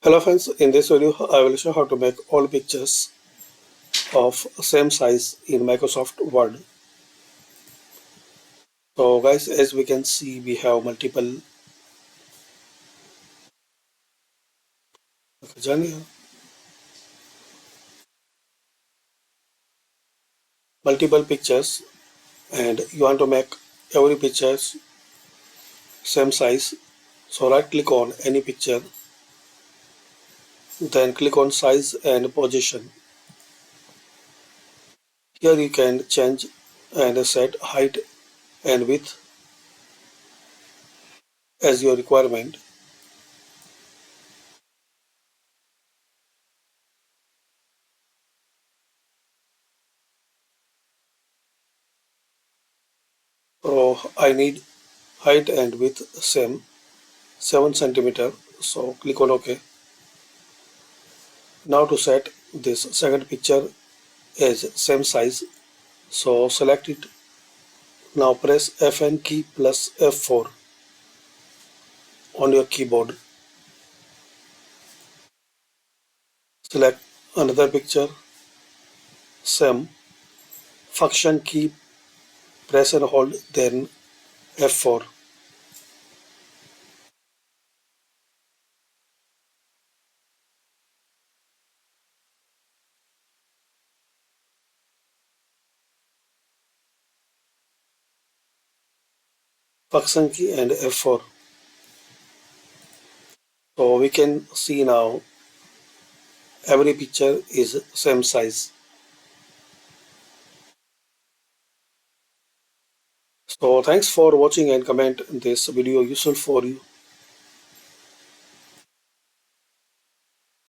Hello friends, in this video I will show how to make all pictures of same size in Microsoft Word. So guys, as we can see, we have multiple pictures, and you want to make every picture same size. So right click on any picture, then click on size and position. Here you can change and set height and width as your requirement. So I need height and width same 7 centimeter. So click on OK. Now to set this second picture as same size, so select it. Now press Fn key plus F4 on your keyboard. Select another picture, same. Function key, press and hold, then F4. Function key and F4. So we can see now every picture is same size. So thanks for watching and comment this video useful for you.